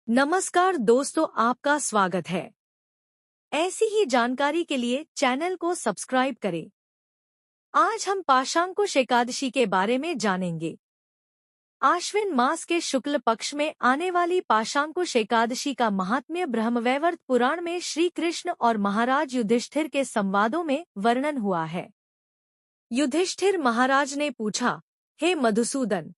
नमस्कार दोस्तों, आपका स्वागत है। ऐसी ही जानकारी के लिए चैनल को सब्सक्राइब करें। आज हम पाशांकुश एकादशी के बारे में जानेंगे। आश्विन मास के शुक्ल पक्ष में आने वाली पाशांकुश एकादशी का महात्म्य ब्रह्मवैवर्त पुराण में श्री कृष्ण और महाराज युधिष्ठिर के संवादों में वर्णन हुआ है। युधिष्ठिर महाराज ने पूछा, हे मधुसूदन,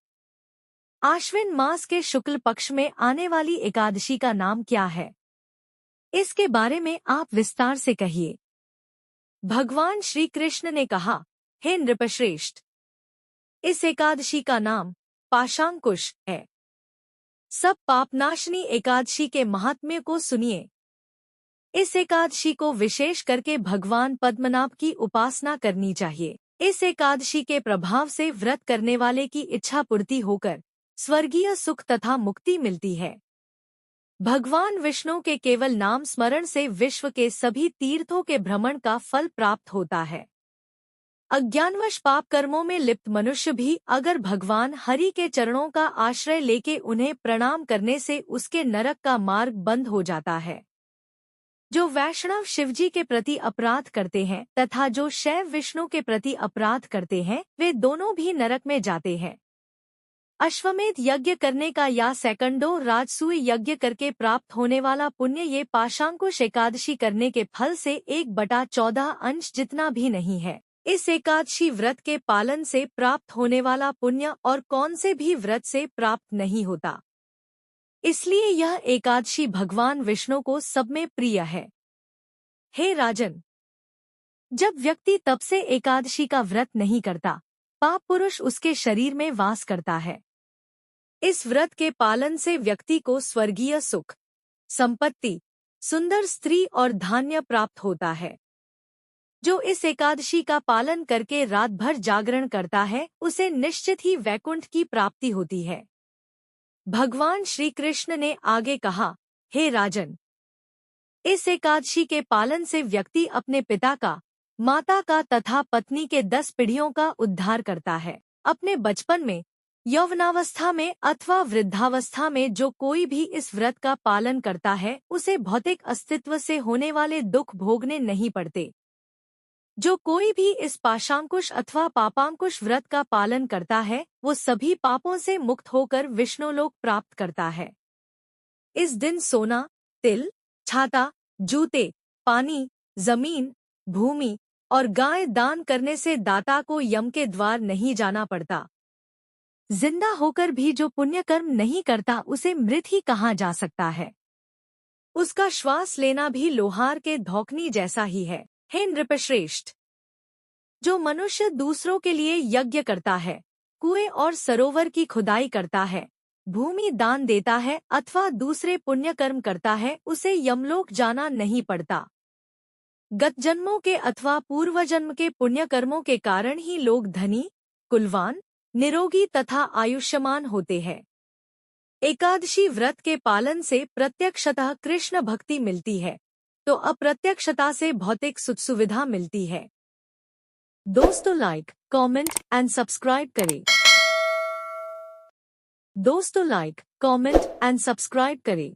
आश्विन मास के शुक्ल पक्ष में आने वाली एकादशी का नाम क्या है? इसके बारे में आप विस्तार से कहिए। भगवान श्री कृष्ण ने कहा, हे नृपश्रेष्ठ, इस एकादशी का नाम पाशांकुश है। सब पापनाशनी एकादशी के महात्म्य को सुनिए। इस एकादशी को विशेष करके भगवान पद्मनाभ की उपासना करनी चाहिए। इस एकादशी के प्रभाव से व्रत करने वाले की इच्छा पूर्ति होकर स्वर्गीय सुख तथा मुक्ति मिलती है। भगवान विष्णु के केवल नाम स्मरण से विश्व के सभी तीर्थों के भ्रमण का फल प्राप्त होता है। अज्ञानवश पाप कर्मों में लिप्त मनुष्य भी अगर भगवान हरि के चरणों का आश्रय लेके उन्हें प्रणाम करने से उसके नरक का मार्ग बंद हो जाता है। जो वैष्णव शिवजी के प्रति अपराध करते हैं तथा जो शैव विष्णु के प्रति अपराध करते हैं, वे दोनों भी नरक में जाते हैं। अश्वमेध यज्ञ करने का या सैकंडों राजसूय यज्ञ करके प्राप्त होने वाला पुण्य ये पाशांकुश एकादशी करने के फल से 1/14 अंश जितना भी नहीं है। इस एकादशी व्रत के पालन से प्राप्त होने वाला पुण्य और कौन से भी व्रत से प्राप्त नहीं होता। इसलिए यह एकादशी भगवान विष्णु को सब में प्रिय है। हे राजन, जब व्यक्ति तब से एकादशी का व्रत नहीं करता, पाप पुरुष उसके शरीर में वास करता है। इस व्रत के पालन से व्यक्ति को स्वर्गीय सुख, संपत्ति, सुंदर स्त्री और धान्य प्राप्त होता है। जो इस एकादशी का पालन करके रात भर जागरण करता है, उसे निश्चित ही वैकुंठ की प्राप्ति होती है। भगवान श्री कृष्ण ने आगे कहा, हे राजन, इस एकादशी के पालन से व्यक्ति अपने पिता का, माता का तथा पत्नी के 10 पीढ़ियों का उद्धार करता है। अपने बचपन में, यौवनावस्था में अथवा वृद्धावस्था में जो कोई भी इस व्रत का पालन करता है, उसे भौतिक अस्तित्व से होने वाले दुख भोगने नहीं पड़ते। जो कोई भी इस पाशांकुश अथवा पापांकुश व्रत का पालन करता है, वो सभी पापों से मुक्त होकर विष्णुलोक प्राप्त करता है। इस दिन सोना, तिल, छाता, जूते, पानी, जमीन, भूमि और गाय दान करने से दाता को यम के द्वार नहीं जाना पड़ता। जिंदा होकर भी जो पुण्य कर्म नहीं करता, उसे मृत ही कहा जा सकता है। उसका श्वास लेना भी लोहार के धौकनी जैसा ही है। हे नृपश्रेष्ठ, जो मनुष्य दूसरों के लिए यज्ञ करता है, कुएं और सरोवर की खुदाई करता है, भूमि दान देता है अथवा दूसरे पुण्य कर्म करता है, उसे यमलोक जाना नहीं पड़ता। गत जन्मों के अथवा पूर्व जन्म के पुण्य कर्मों के कारण ही लोग धनी, कुलवान, निरोगी तथा आयुष्मान होते हैं। एकादशी व्रत के पालन से प्रत्यक्षतः कृष्ण भक्ति मिलती है, तो अप्रत्यक्षता से भौतिक सुख सुविधा मिलती है। दोस्तों, लाइक, कमेंट एंड सब्सक्राइब करें। दोस्तों, लाइक, कमेंट एंड सब्सक्राइब करें।